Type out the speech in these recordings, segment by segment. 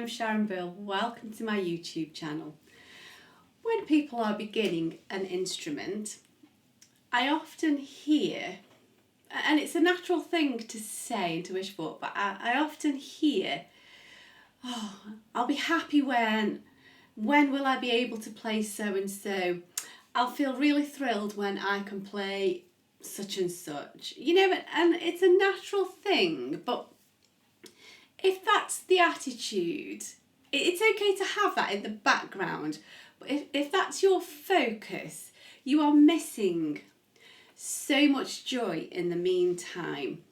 I'm Sharon. Welcome to my YouTube channel. When people are beginning an instrument, I often hear, and it's a natural thing to say and to wish for, but I often hear, oh, I'll be happy when will I be able to play so and so? I'll feel really thrilled when I can play such and such. You know, and it's a natural thing, but if that's the attitude, it's okay to have that in the background. But if that's your focus, you are missing so much joy in the meantime.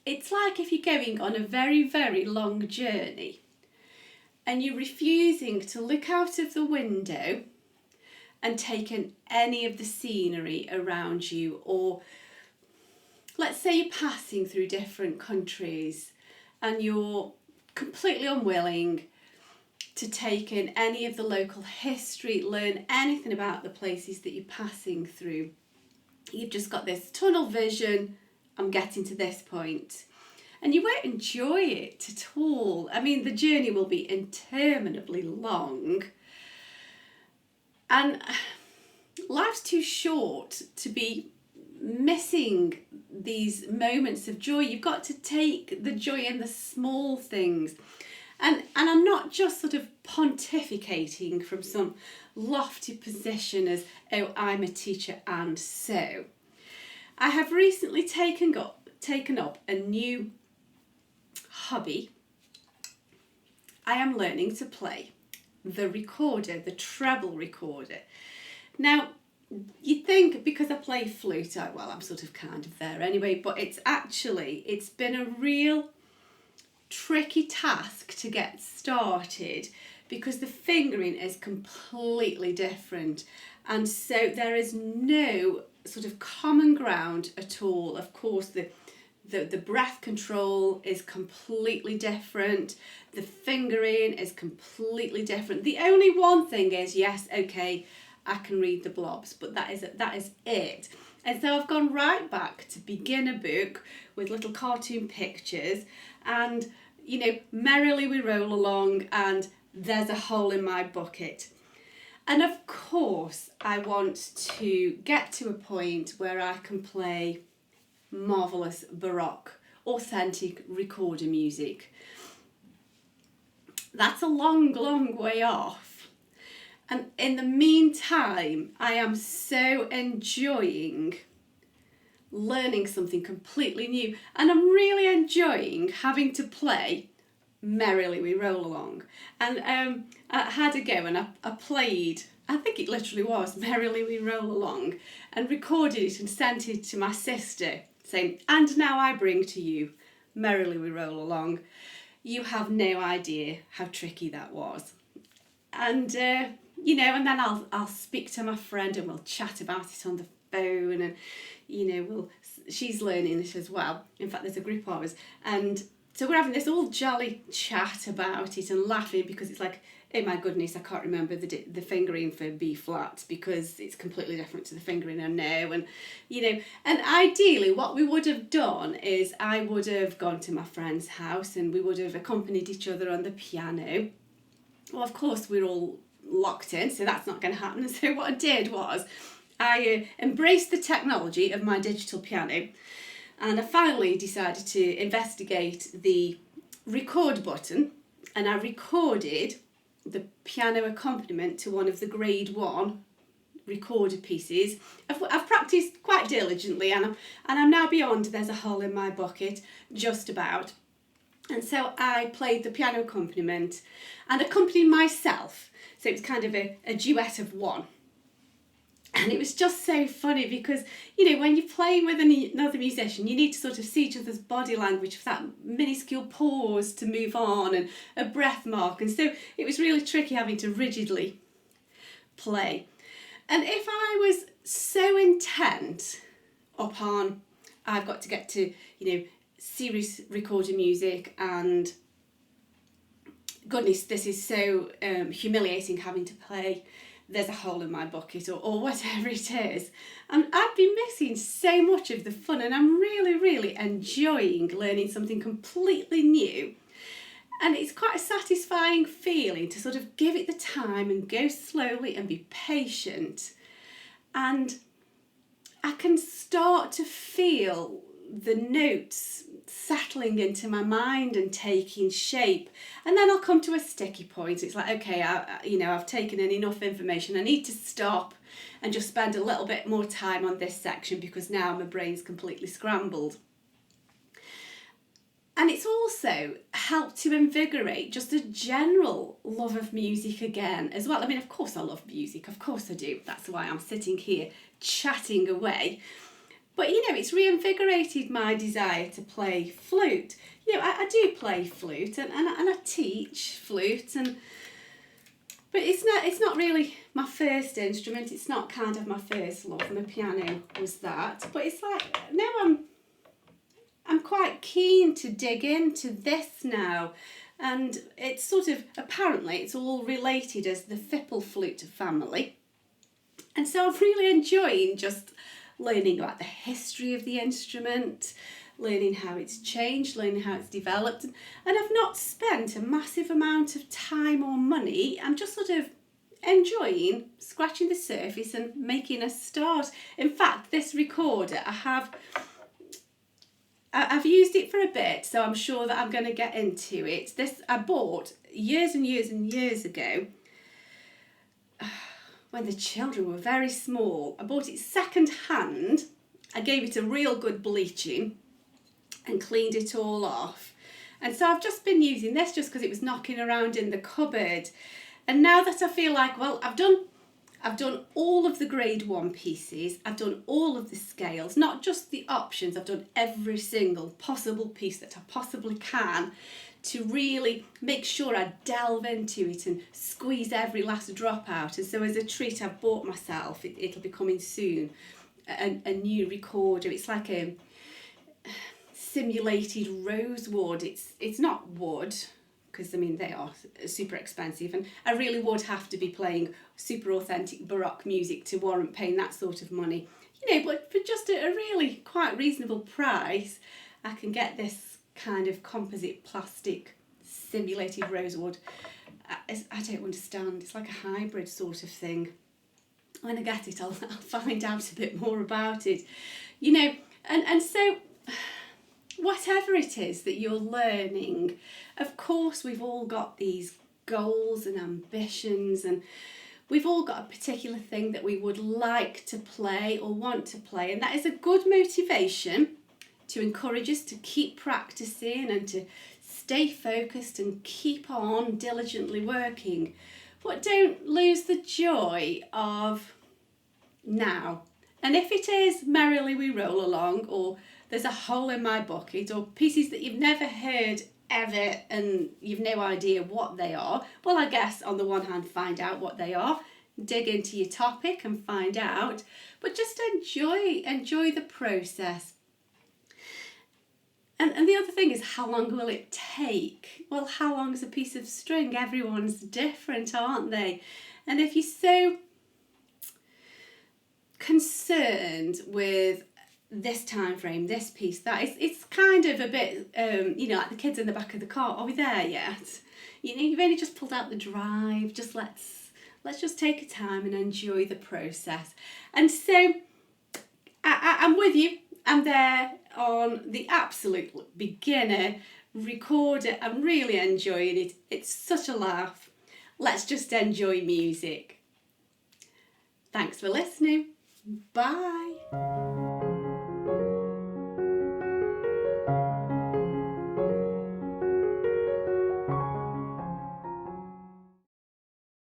It's like if you're going on a very, very long journey and you're refusing to look out of the window and take in any of the scenery around you, or let's say you're passing through different countries and you're completely unwilling to take in any of the local history, learn anything about the places that you're passing through. You've just got this tunnel vision, I'm getting to this point. And you won't enjoy it at all. I mean, the journey will be interminably long. And life's too short to be missing these moments of joy. You've got to take the joy in the small things. And I'm not just sort of pontificating from some lofty position as, oh, I'm a teacher and so. I have recently taken up a new hobby. I am learning to play the recorder, the treble recorder. Now, you'd think because I play flute, well, I'm sort of kind of there anyway, but it's been a real tricky task to get started because the fingering is completely different, and so there is no sort of common ground at all. Of course, the breath control is completely different, the fingering is completely different. The only one thing is, yes, okay, I can read the blobs, but that is it. And so I've gone right back to beginner book with little cartoon pictures and, you know, merrily we roll along and there's a hole in my bucket. And of course I want to get to a point where I can play marvellous baroque, authentic recorder music. That's a long, long way off. And in the meantime, I am so enjoying learning something completely new. And I'm really enjoying having to play Merrily We Roll Along. And I had a go and I played, I think it literally was Merrily We Roll Along, and recorded it and sent it to my sister saying, and now I bring to you Merrily We Roll Along. You have no idea how tricky that was. And you know, and then I'll speak to my friend and we'll chat about it on the phone, and you know, she's learning it as well. In fact, there's a group of us, and so we're having this all jolly chat about it and laughing because it's like, oh my goodness, I can't remember the fingering for B flat because it's completely different to the fingering I know. And you know, and ideally what we would have done is I would have gone to my friend's house and we would have accompanied each other on the piano. Well, of course, we're all locked in, so that's not going to happen. So what I did was I embraced the technology of my digital piano, and I finally decided to investigate the record button, and I recorded the piano accompaniment to one of the grade 1 recorded pieces. I've practiced quite diligently, and I'm now beyond There's a Hole in My Bucket, just about. And so I played the piano accompaniment and accompanied myself. So it was kind of a duet of one. And it was just so funny because, you know, when you're playing with another musician, you need to sort of see each other's body language for that minuscule pause to move on and a breath mark. And so it was really tricky having to rigidly play. And if I was so intent upon, I've got to get to, you know, serious recorded music and goodness, this is so humiliating having to play There's a Hole in My Bucket or whatever it is, and I'd be missing so much of the fun, and I'm really, really enjoying learning something completely new. And it's quite a satisfying feeling to sort of give it the time and go slowly and be patient. And I can start to feel the notes settling into my mind and taking shape. And then I'll come to a sticky point. It's like, okay, I've taken in enough information. I need to stop and just spend a little bit more time on this section because now my brain's completely scrambled. And it's also helped to invigorate just a general love of music again as well. I mean, of course I love music, of course I do. That's why I'm sitting here chatting away. But, it's reinvigorated my desire to play flute. I do play flute and I teach flute, but it's not really my first instrument. It's not kind of my first love. My piano was that. But it's like, now I'm quite keen to dig into this now. And it's sort of, apparently, it's all related as the fiddle flute family. And so I'm really enjoying just learning about the history of the instrument, learning how it's changed, learning how it's developed. And I've not spent a massive amount of time or money. I'm just sort of enjoying scratching the surface and making a start. In fact, this recorder, I've used it for a bit, so I'm sure that I'm going to get into it. This I bought years and years and years ago when the children were very small. I bought it second hand. I gave it a real good bleaching and cleaned it all off. And so I've just been using this just because it was knocking around in the cupboard. And now that I feel like, well, I've done all of the grade 1 pieces, I've done all of the scales, not just the options, I've done every single possible piece that I possibly can to really make sure I delve into it and squeeze every last drop out. And so as a treat, I've bought myself, it'll be coming soon, a new recorder. It's like a simulated rosewood. It's not wood, because they are super expensive, and I really would have to be playing super authentic Baroque music to warrant paying that sort of money. But for just a really quite reasonable price, I can get this kind of composite plastic simulated rosewood. I don't understand. It's like a hybrid sort of thing. When I get it, I'll find out a bit more about it. And so whatever it is that you're learning, of course we've all got these goals and ambitions, and we've all got a particular thing that we would like to play or want to play, and that is a good motivation to encourage us to keep practicing and to stay focused and keep on diligently working. But don't lose the joy of now. And if it is Merrily We Roll Along, or There's a Hole in My Bucket, or pieces that you've never heard ever and you've no idea what they are, well, I guess on the one hand, find out what they are, dig into your topic and find out, but just enjoy the process. And the other thing is, how long will it take? Well, how long is a piece of string? Everyone's different, aren't they? And if you're so concerned with this time frame, this piece, that, it's kind of a bit, like the kids in the back of the car. Are we there yet? You've only just pulled out the drive. Just let's just take a time and enjoy the process. And so I'm with you. I'm there on the absolute beginner recorder. I'm really enjoying it. It's such a laugh. Let's just enjoy music. Thanks for listening. Bye.